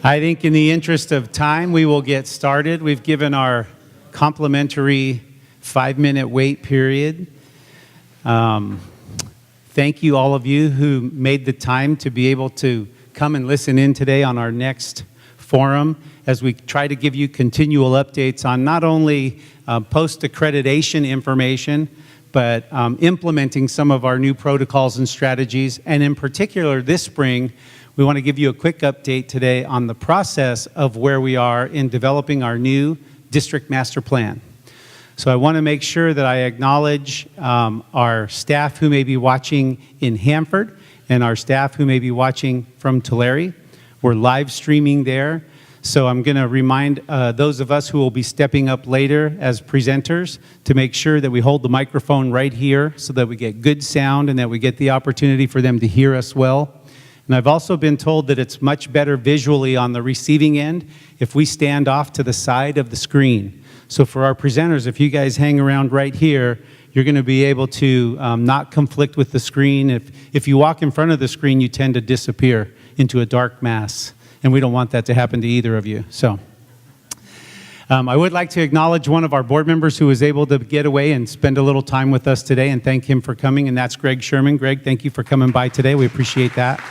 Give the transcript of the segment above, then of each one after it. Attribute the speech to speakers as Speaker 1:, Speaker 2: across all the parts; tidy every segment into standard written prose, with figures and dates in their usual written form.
Speaker 1: I think in the interest of time, we will get started. We've given our complimentary 5-minute wait period. Thank you, all of you who made the time to be able to come and listen in today on our next forum as we try to give you continual updates on not only post-accreditation information, but implementing some of our new protocols and strategies. And in particular, this spring, we want to give you a quick update today on the process of where we are in developing our new district master plan. So I want to make sure that I acknowledge our staff who may be watching in Hanford and our staff who may be watching from Tulare. We're live streaming there. So I'm going to remind those of us who will be stepping up later as presenters to make sure that we hold the microphone right here so that we get good sound and that we get the opportunity for them to hear us well. And I've also been told that it's much better visually on the receiving end if we stand off to the side of the screen. So for our presenters, if you guys hang around right here, you're going to be able to not conflict with the screen. If you walk in front of the screen, you tend to disappear into a dark mass. And we don't want that to happen to either of you. So I would like to acknowledge one of our board members who was able to get away and spend a little time with us today and thank him for coming, and that's Greg Sherman. Greg, thank you for coming by today. We appreciate that.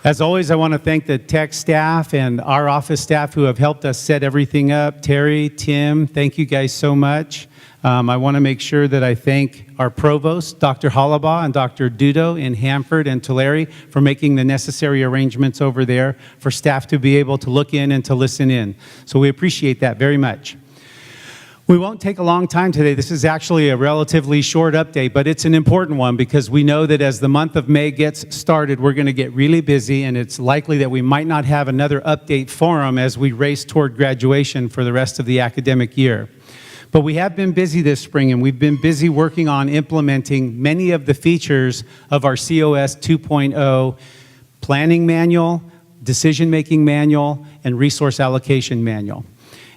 Speaker 1: As always, I want to thank the tech staff and our office staff who have helped us set everything up. Terry, Tim, thank you guys so much. I want to make sure that I thank our provost, Dr. Hollabaugh and Dr. Dudo in Hanford and Tulare for making the necessary arrangements over there for staff to be able to look in and to listen in. So we appreciate that very much. We won't take a long time today. This is actually a relatively short update, but it's an important one because we know that as the month of May gets started, we're going to get really busy, and it's likely that we might not have another update forum as we race toward graduation for the rest of the academic year. But we have been busy this spring, and we've been busy working on implementing many of the features of our COS 2.0 planning manual, decision-making manual, and resource allocation manual.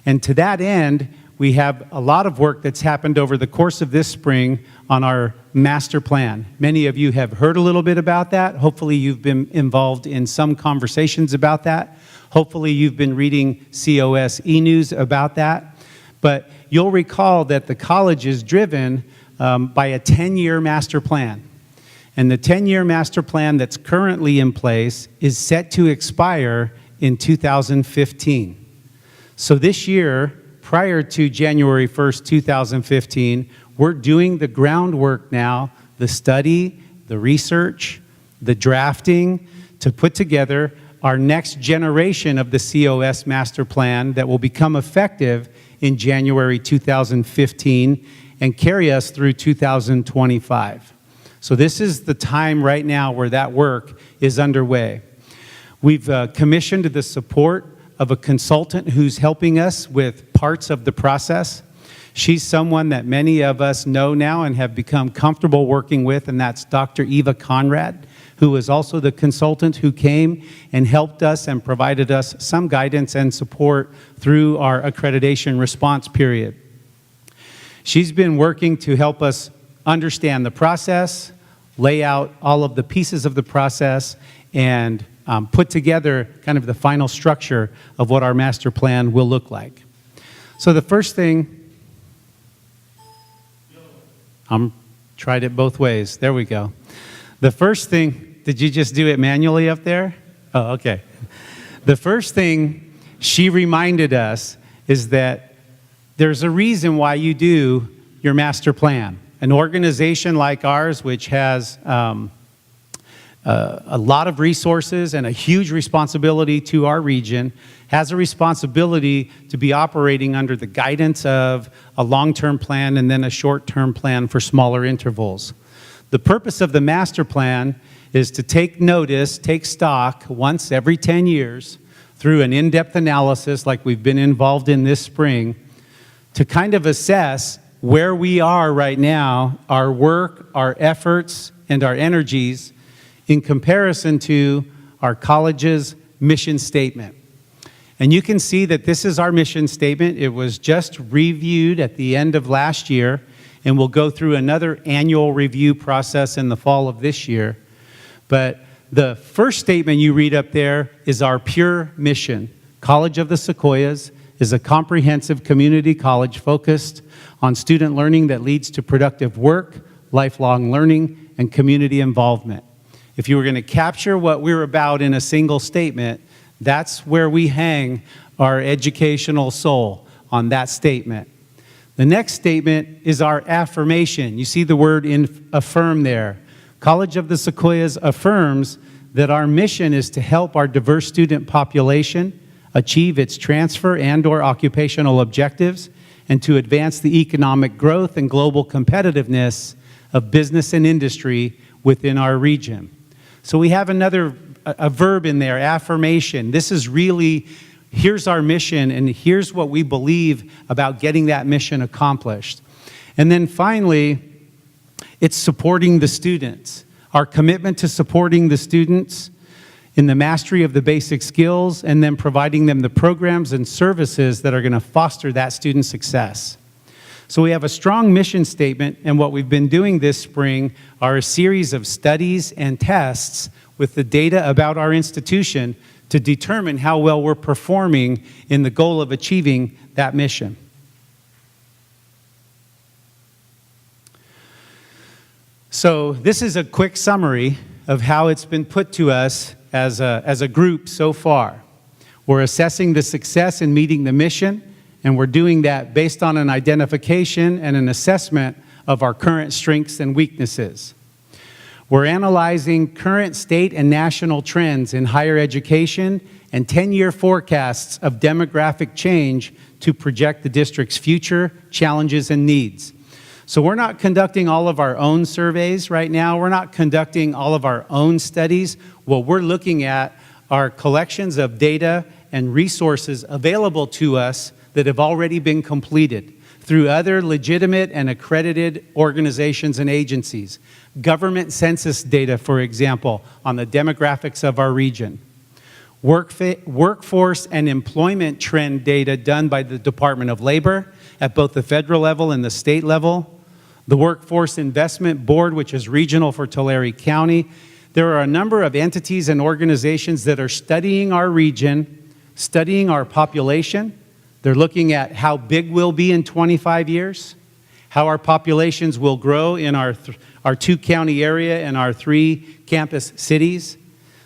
Speaker 1: And to that end, we have a lot of work that's happened over the course of this spring on our master plan. Many of you have heard a little bit about that. Hopefully you've been involved in some conversations about that. Hopefully you've been reading COS e-news about that. But you'll recall that the college is driven by a 10-year master plan. And the 10-year master plan that's currently in place is set to expire in 2015. So this year, prior to January 1st, 2015, we're doing the groundwork now, the study, the research, the drafting, to put together our next generation of the COS master plan that will become effective in January 2015 and carry us through 2025. So this is the time right now where that work is underway. We've commissioned the support of a consultant who's helping us with parts of the process. She's someone that many of us know now and have become comfortable working with, and that's Dr. Eva Conrad, who is also the consultant who came and helped us and provided us some guidance and support through our accreditation response period. She's been working to help us understand the process, lay out all of the pieces of the process, and put together kind of the final structure of what our master plan will look like. So the first thing, tried it both ways. There we go. The first thing, did you just do it manually up there? Oh, okay. The first thing she reminded us is that there's a reason why you do your master plan. An organization like ours, which has a lot of resources and a huge responsibility to our region, has a responsibility to be operating under the guidance of a long-term plan and then a short-term plan for smaller intervals. The purpose of the master plan is to take notice, take stock once every 10 years through an in-depth analysis like we've been involved in this spring to kind of assess where we are right now, our work, our efforts, and our energies in comparison to our college's mission statement. And you can see that this is our mission statement. It was just reviewed at the end of last year, and we'll go through another annual review process in the fall of this year. But the first statement you read up there is our pure mission. College of the Sequoias is a comprehensive community college focused on student learning that leads to productive work, lifelong learning, and community involvement. If you were going to capture what we're about in a single statement, that's where we hang our educational soul, on that statement. The next statement is our affirmation. You see the word affirm there. College of the Sequoias affirms that our mission is to help our diverse student population achieve its transfer and/or occupational objectives, and to advance the economic growth and global competitiveness of business and industry within our region. So we have a verb in there, affirmation. This is really, here's our mission, and here's what we believe about getting that mission accomplished. And then finally, it's supporting the students. Our commitment to supporting the students in the mastery of the basic skills, and then providing them the programs and services that are going to foster that student success. So we have a strong mission statement, and what we've been doing this spring are a series of studies and tests with the data about our institution to determine how well we're performing in the goal of achieving that mission. So this is a quick summary of how it's been put to us as a group so far. We're assessing the success in meeting the mission, and we're doing that based on an identification and an assessment of our current strengths and weaknesses. We're analyzing current state and national trends in higher education and 10-year forecasts of demographic change to project the district's future challenges and needs. So we're not conducting all of our own surveys right now. We're not conducting all of our own studies. What we're looking at are collections of data and resources available to us that have already been completed through other legitimate and accredited organizations and agencies. Government census data, for example, on the demographics of our region. Workforce and employment trend data done by the Department of Labor at both the federal level and the state level. The Workforce Investment Board, which is regional for Tulare County. There are a number of entities and organizations that are studying our region, studying our population. They're looking at how big we'll be in 25 years, how our populations will grow in our two-county area and our 3 campus cities.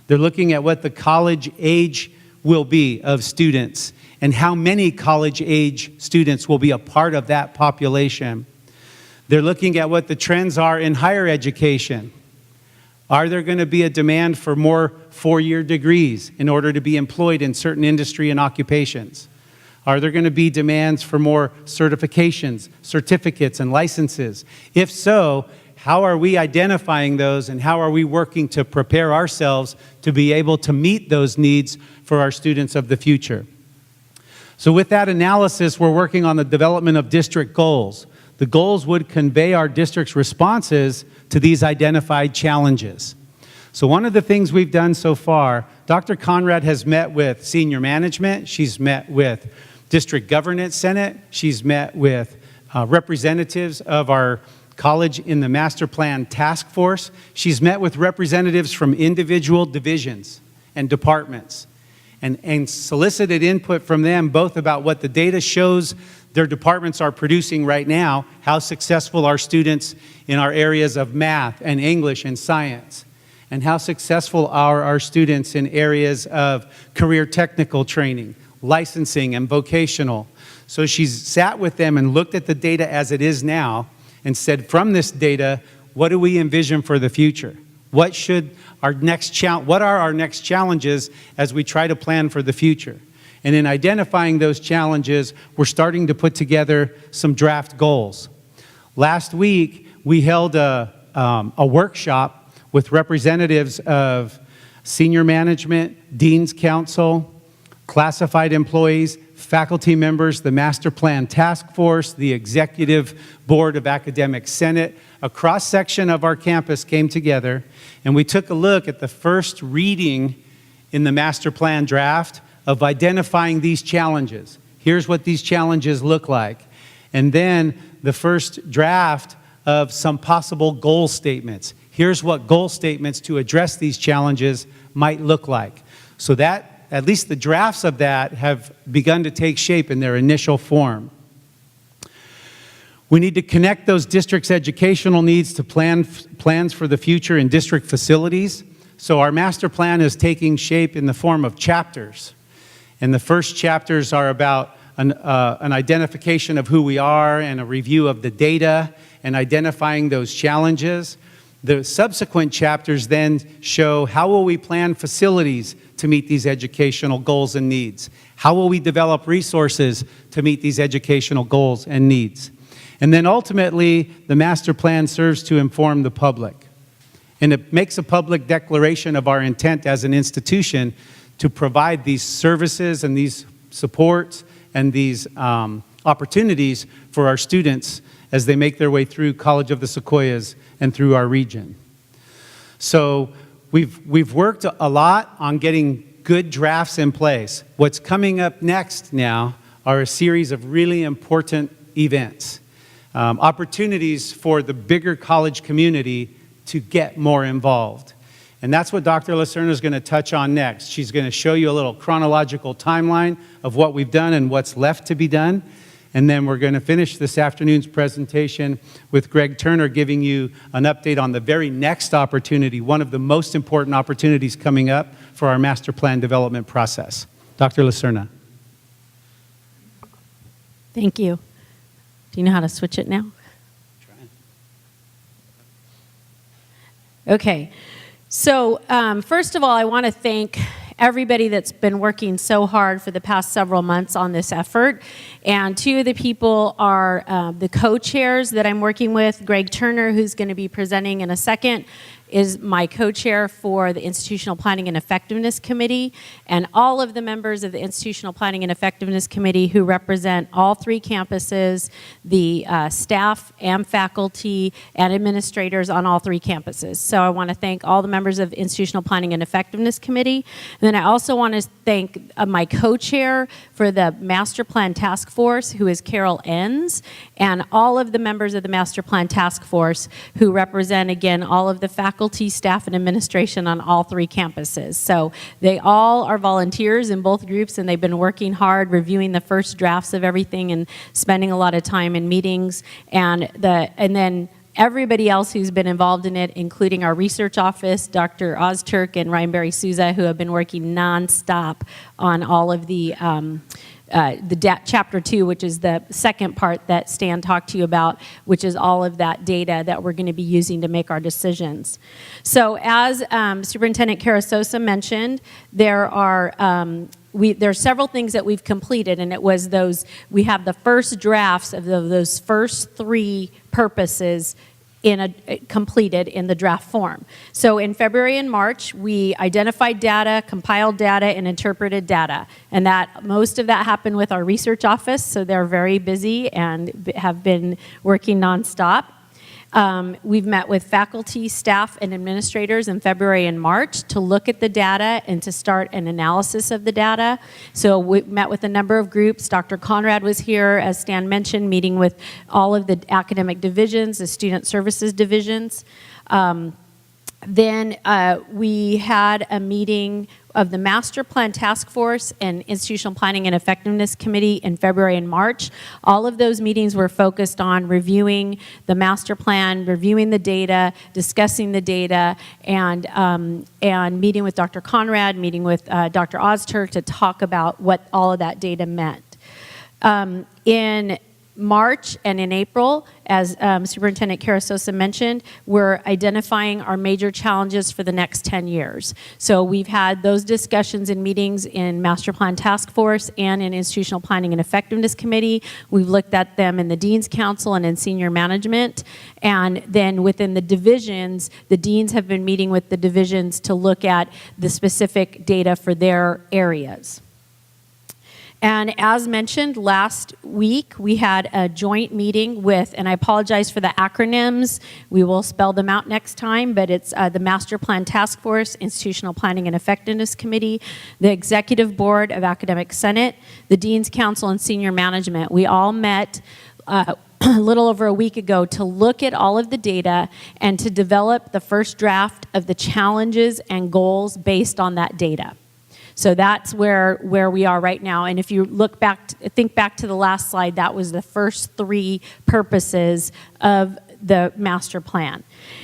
Speaker 1: They're looking at what the college age will be of students and how many college age students will be a part of that population. They're looking at what the trends are in higher education. Are there going to be a demand for more 4-year degrees in order to be employed in certain industry and occupations? Are there going to be demands for more certifications, certificates, and licenses? If so, how are we identifying those, and how are we working to prepare ourselves to be able to meet those needs for our students of the future? So with that analysis, we're working on the development of district goals. The goals would convey our district's responses to these identified challenges. So one of the things we've done so far, Dr. Conrad has met with senior management, she's met with District Governance Senate, she's met with representatives of our college in the master plan task force, she's met with representatives from individual divisions and departments, and solicited input from them both about what the data shows their departments are producing right now, how successful are students in our areas of math and English and science, and how successful are our students in areas of career technical training, licensing, and vocational. So she's sat with them and looked at the data as it is now and said, from this data, what do we envision for the future? What are our next challenges as we try to plan for the future? And in identifying those challenges, we're starting to put together some draft goals. Last week, we held a workshop with representatives of senior management, Dean's Council, classified employees, faculty members, the Master Plan Task Force, the Executive Board of Academic Senate. A cross-section of our campus came together, and we took a look at the first reading in the Master Plan draft of identifying these challenges. Here's what these challenges look like. And then the first draft of some possible goal statements. here's what goal statements to address these challenges might look like. So that, at least the drafts of that have begun to take shape in their initial form. We need to connect those districts' educational needs to plans for the future in district facilities. So our master plan is taking shape in the form of chapters. And the first chapters are about an identification of who we are and a review of the data and identifying those challenges. The subsequent chapters then show how will we plan facilities to meet these educational goals and needs? How will we develop resources to meet these educational goals and needs? And then ultimately, the master plan serves to inform the public. And it makes a public declaration of our intent as an institution to provide these services and these supports and these opportunities for our students as they make their way through College of the Sequoias and through our region. So we've worked a lot on getting good drafts in place. What's coming up next now are a series of really important events. Opportunities for the bigger college community to get more involved. And that's what Dr. Lacerna is going to touch on next. She's going to show you a little chronological timeline of what we've done and what's left to be done. And then we're going to finish this afternoon's presentation with Greg Turner giving you an update on the very next opportunity, one of the most important opportunities coming up for our master plan development process. Dr. Lacerna.
Speaker 2: Thank you. Do you know how to switch it now? Okay. So first of all, I want to thank everybody that's been working so hard for the past several months on this effort. And two of the people are the co-chairs that I'm working with. Greg Turner, who's going to be presenting in a second, is my co-chair for the Institutional Planning and Effectiveness Committee, and all of the members of the Institutional Planning and Effectiveness Committee who represent all three campuses, the staff and faculty and administrators on all three campuses. So I want to thank all the members of the Institutional Planning and Effectiveness Committee. And then I also want to thank my co-chair for the Master Plan Task Force, who is Carol Enns, and all of the members of the Master Plan Task Force who represent, again, all of the faculty, staff, and administration on all three campuses. So they all are volunteers in both groups, and they've been working hard, reviewing the first drafts of everything and spending a lot of time in meetings. And then everybody else who's been involved in it, including our research office, Dr. Ozturk and Ryan Barry Souza, who have been working nonstop on all of the Chapter 2, which is the second part that Stan talked to you about, which is all of that data that we're going to be using to make our decisions. So as Superintendent Carasosa mentioned, there are several things that we've completed, and it was we have the first drafts of those first three purposes completed in the draft form. So in February and March, we identified data, compiled data, and interpreted data. And most of that happened with our research office, so they're very busy and have been working nonstop. We've met with faculty, staff, and administrators in February and March to look at the data and to start an analysis of the data. So we met with a number of groups. Dr. Conrad was here, as Stan mentioned, meeting with all of the academic divisions, the student services divisions. Then we had a meeting of the Master Plan Task Force and Institutional Planning and Effectiveness Committee in February and March. All of those meetings were focused on reviewing the master plan, reviewing the data, discussing the data, and meeting with Dr. Conrad, meeting with Dr. Ozturk to talk about what all of that data meant. In March and in April, as Superintendent Carasosa mentioned, we're identifying our major challenges for the next 10 years. So we've had those discussions and meetings in Master Plan Task Force and in Institutional Planning and Effectiveness Committee. We've looked at them in the Dean's Council and in Senior Management. And then within the divisions, the deans have been meeting with the divisions to look at the specific data for their areas. And as mentioned last week, we had a joint meeting with, and I apologize for the acronyms, we will spell them out next time, but it's the Master Plan Task Force, Institutional Planning and Effectiveness Committee, the Executive Board of Academic Senate, the Dean's Council, and Senior Management. We all met a little over a week ago to look at all of the data and to develop the first draft of the challenges and goals based on that data. So that's where we are right now. And if you think back to the last slide, that was the first 3 purposes of the master plan.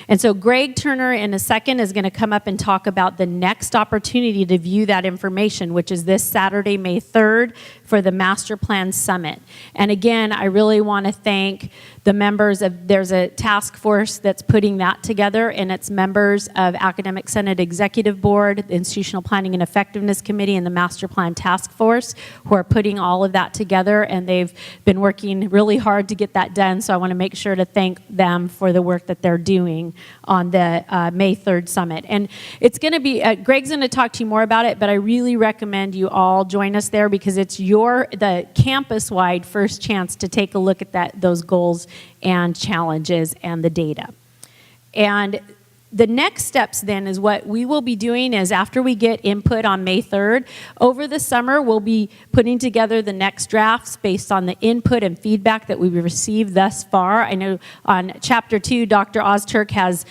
Speaker 2: And so Greg Turner in a second is going to come up and talk about the next opportunity to view that information, which is this Saturday, May 3rd, for the Master Plan Summit. And again, I really want to thank the members of, there's a task force that's putting that together, and it's members of Academic Senate Executive Board, the Institutional Planning and Effectiveness Committee, and the Master Plan Task Force who are putting all of that together, and they've been working really hard to get that done, so I want to make sure to thank them for the work that they're doing on the May 3rd Summit. And it's going to be, Greg's going to talk to you more about it, but I really recommend you all join us there because it's the campus-wide first chance to take a look at those goals and challenges and the data. And the next steps then is what we will be doing is after we get input on May 3rd, over the summer we'll be putting together the next drafts based on the input and feedback that we've received thus far. I know on Chapter 2, Dr. Ozturk has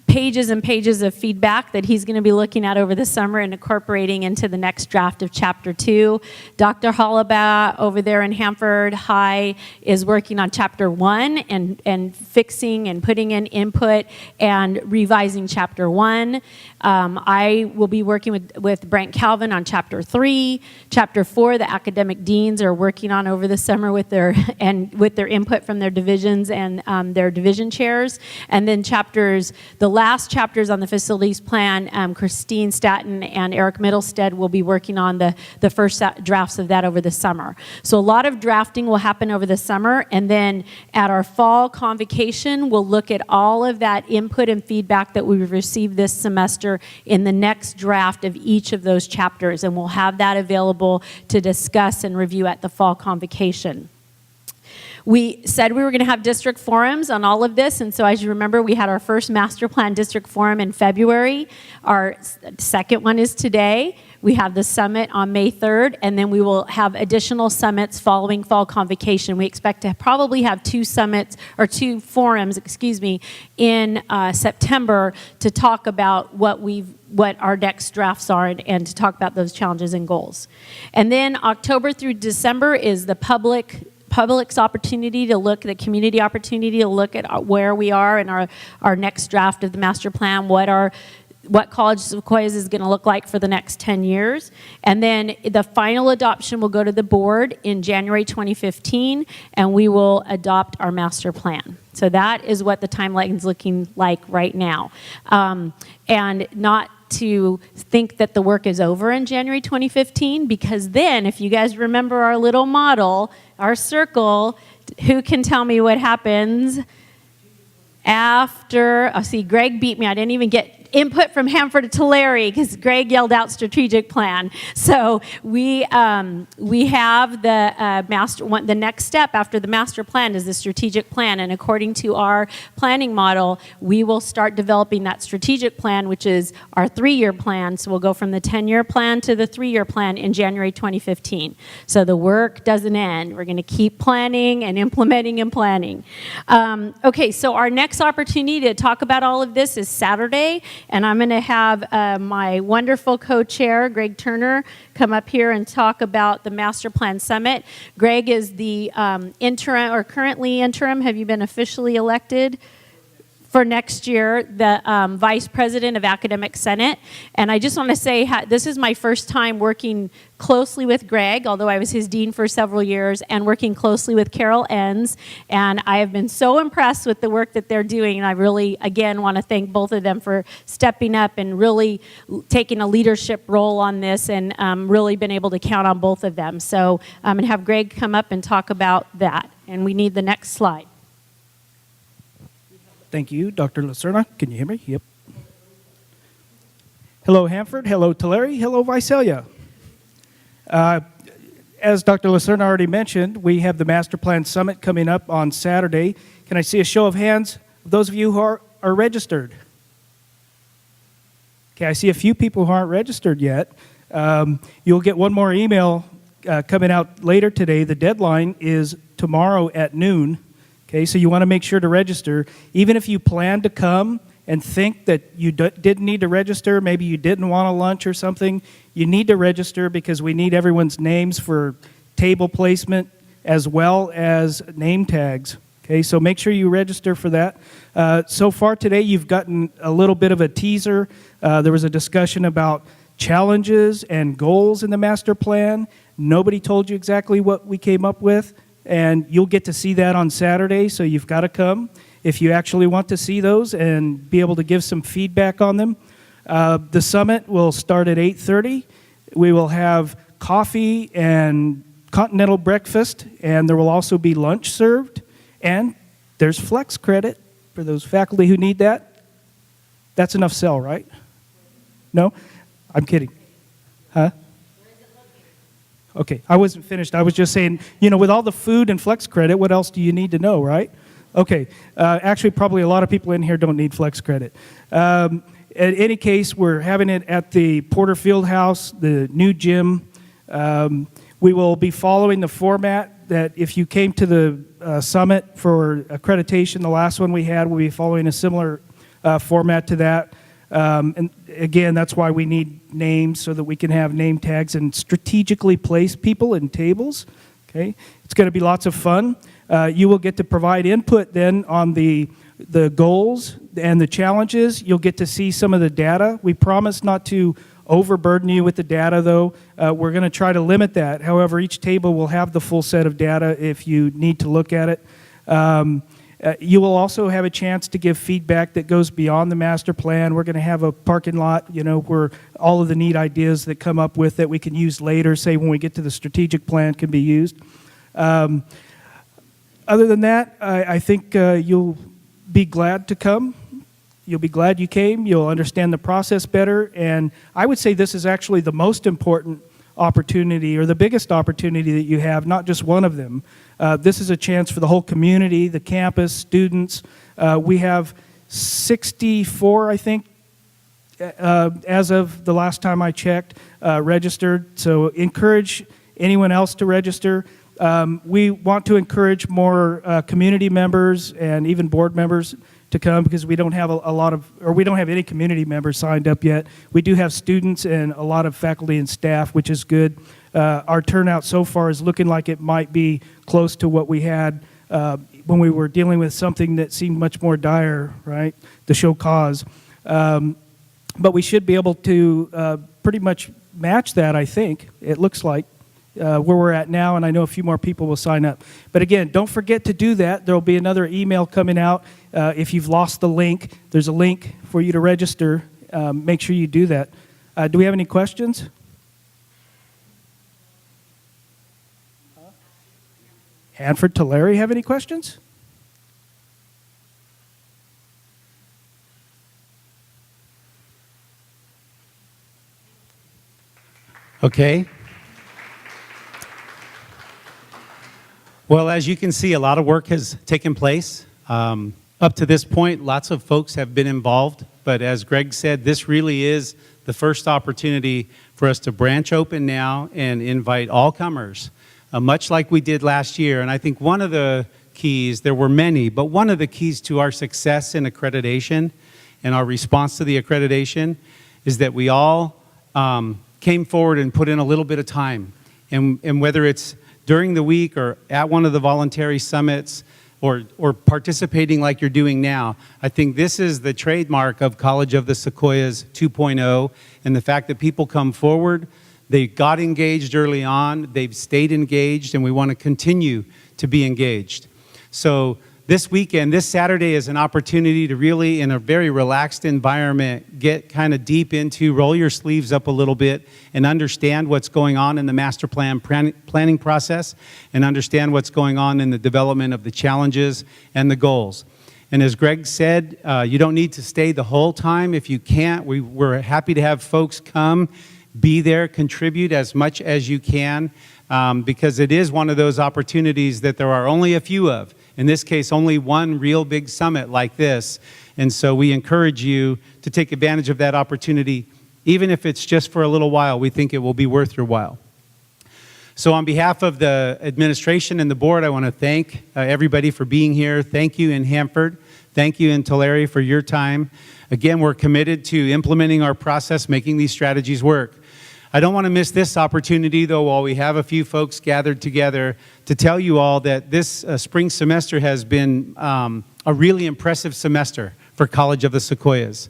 Speaker 2: pages and pages of feedback that he's going to be looking at over the summer and incorporating into the next draft of Chapter 2. Dr. Hollabaugh over there in Hanford High is working on Chapter 1 and fixing and putting in input and revising Chapter 1. I will be working with Brent Calvin on Chapter 3. Chapter 4, the academic deans are working on over the summer with their input from their divisions and their division chairs. And then the last chapters on the facilities plan, Christine Staton and Eric Middlestead will be working on the first drafts of that over the summer. So a lot of drafting will happen over the summer, and then at our fall convocation, we'll look at all of that input and feedback that we've received this semester in the next draft of each of those chapters, and we'll have that available to discuss and review at the fall convocation. We said we were going to have district forums on all of this, and so as you remember, we had our first master plan district forum in February. Our second one is today. We have the summit on May 3rd, and then we will have additional summits following fall convocation. We expect to probably have 2 forums, in September to talk about what our next drafts are and to talk about those challenges and goals. And then October through December is the public's opportunity to look, the community opportunity to look at where we are in our next draft of the master plan, what College of Sequoias is going to look like for the next 10 years. And then the final adoption will go to the board in January 2015, and we will adopt our master plan. So that is what the timeline is looking like right now. And not to think that the work is over in January 2015, because then, if you guys remember our little model, our circle, who can tell me what happens after? Oh, see, Greg beat me. I didn't even get input from Hanford to Larry because Greg yelled out strategic plan. So we have the next step after the master plan is the strategic plan, and according to our planning model, we will start developing that strategic plan, which is our 3-year plan. So we'll go from the 10-year plan to the 3-year plan in January 2015. So the work doesn't end. We're going to keep planning and implementing and planning. Okay, so our next opportunity to talk about all of this is Saturday. And I'm going to have my wonderful co-chair, Greg Turner, come up here and talk about the Master Plan Summit. Greg is the interim, or currently interim. Have you been officially elected? For next year, the Vice President of Academic Senate. And I just want to say, this is my first time working closely with Greg, although I was his dean for several years, and working closely with Carol Enns. And I have been so impressed with the work that they're doing. And I really, again, want to thank both of them for stepping up and really taking a leadership role on this, and really been able to count on both of them. So I'm going to have Greg come up and talk about that. And we need the next slide.
Speaker 3: Thank you, Dr. Lacerna. Can you hear me? Yep. Hello, Hanford. Hello, Tulare. Hello, Visalia. As Dr. Lacerna already mentioned, we have the Master Plan Summit coming up on Saturday. Can I see a show of hands of those of you who are registered? Okay, I see a few people who aren't registered yet. You'll get one more email coming out later today. The deadline is tomorrow at noon Okay, so you want to make sure to register. Even if you plan to come and think that you didn't need to register, maybe you didn't want a lunch or something, you need to register because we need everyone's names for table placement as well as name tags. Okay, so make sure you register for that. So far today, you've gotten a little bit of a teaser. There was a discussion about challenges and goals in the master plan. Nobody told you exactly what we came up with, and you'll get to see that on Saturday, so you've got to come if you actually want to see those and be able to give some feedback on them. The summit will start at 8:30. We will have coffee and continental breakfast, and there will also be lunch served, and there's flex credit for those faculty who need that. That's enough sell, right? No? I'm kidding. Huh? Okay, I wasn't finished. I was just saying, with all the food and flex credit, what else do you need to know, right? Okay, actually, probably a lot of people in here don't need flex credit. In any case, we're having it at the Porter Fieldhouse, the new gym. We will be following the format that if you came to the summit for accreditation, the last one we had, we'll be following a similar format to that. And again, that's why we need names so that we can have name tags and strategically place people in tables. Okay, it's going to be lots of fun. You will get to provide input then on the goals and the challenges. You'll get to see some of the data. We promise not to overburden you with the data, though. We're going to try to limit that. However, each table will have the full set of data if you need to look at it. You will also have a chance to give feedback that goes beyond the master plan. We're going to have a parking lot, where all of the neat ideas that come up with that we can use later, say when we get to the strategic plan, can be used. Other than that, I think you'll be glad to come. You'll be glad you came. You'll understand the process better. And I would say this is actually the most important opportunity or the biggest opportunity that you have, not just one of them. This is a chance for the whole community, the campus, students. We have 64, I think, as of the last time I checked, registered. So encourage anyone else to register. We want to encourage more community members and even board members to come because we don't have we don't have any community members signed up yet. We do have students and a lot of faculty and staff, which is good. Our turnout so far is looking like it might be close to what we had when we were dealing with something that seemed much more dire, right? The show cause. But we should be able to pretty much match that, I think. It looks like. Where we're at now, and I know a few more people will sign up. But again, don't forget to do that. There will be another email coming out. If you've lost the link, there's a link for you to register. Make sure you do that. Do we have any questions? Hanford to Larry, have any questions?
Speaker 1: Okay. Well, as you can see, a lot of work has taken place. Up to this point, lots of folks have been involved, but as Greg said, this really is the first opportunity for us to branch open now and invite all comers, much like we did last year. And I think one of the keys, there were many, but one of the keys to our success in accreditation and our response to the accreditation is that we all came forward and put in a little bit of time. And whether it's during the week or at one of the voluntary summits or participating like you're doing now, I think this is the trademark of College of the Sequoias 2.0, and the fact that people come forward, they got engaged early on, they've stayed engaged, and we want to continue to be engaged. So this weekend, this Saturday is an opportunity to really, in a very relaxed environment, get kind of deep into, roll your sleeves up a little bit and understand what's going on in the master plan planning process and understand what's going on in the development of the challenges and the goals. And as Greg said, you don't need to stay the whole time. If you can't, we're happy to have folks come, be there, contribute as much as you can, because it is one of those opportunities that there are only a few of. In this case, only one real big summit like this. And so we encourage you to take advantage of that opportunity, even if it's just for a little while. We think it will be worth your while. So on behalf of the administration and the board, I want to thank everybody for being here. Thank you in Hanford. Thank you in Tulare for your time. Again, we're committed to implementing our process, making these strategies work. I don't want to miss this opportunity, though, while we have a few folks gathered together, to tell you all that this spring semester has been a really impressive semester for College of the Sequoias.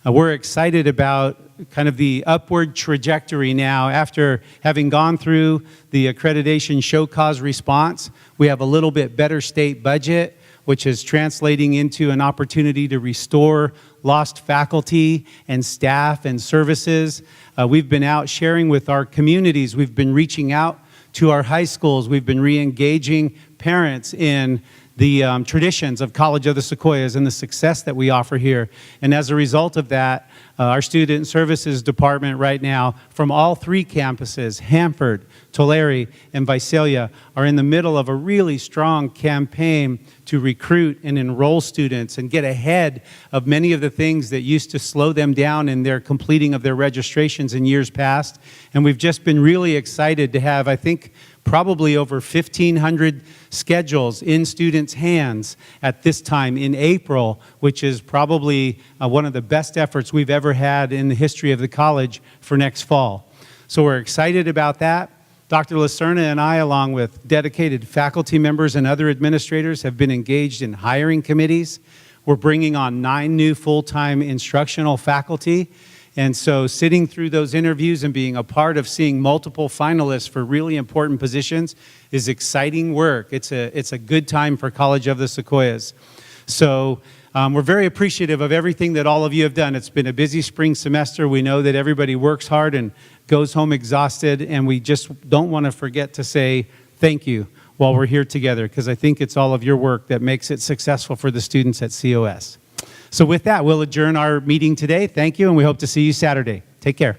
Speaker 1: We're excited about kind of the upward trajectory now. After having gone through the accreditation show cause response, we have a little bit better state budget, which is translating into an opportunity to restore lost faculty and staff and services. We've been out sharing with our communities. We've been reaching out to our high schools. We've been re-engaging parents in the traditions of College of the Sequoias and the success that we offer here. And as a result of that, our Student Services Department right now, from all three campuses, Hanford, Tulare, and Visalia, are in the middle of a really strong campaign to recruit and enroll students and get ahead of many of the things that used to slow them down in their completing of their registrations in years past. And we've just been really excited to have, I think, probably over 1,500 schedules in students' hands at this time in April, which is probably one of the best efforts we've ever had in the history of the college for next fall. So we're excited about that. Dr. Lacerna and I, along with dedicated faculty members and other administrators, have been engaged in hiring committees. We're bringing on 9 new full-time instructional faculty. And so sitting through those interviews and being a part of seeing multiple finalists for really important positions is exciting work. It's a good time for College of the Sequoias. So we're very appreciative of everything that all of you have done. It's been a busy spring semester. We know that everybody works hard and goes home exhausted, and we just don't want to forget to say thank you while we're here together, because I think it's all of your work that makes it successful for the students at COS. So with that, we'll adjourn our meeting today. Thank you, and we hope to see you Saturday. Take care.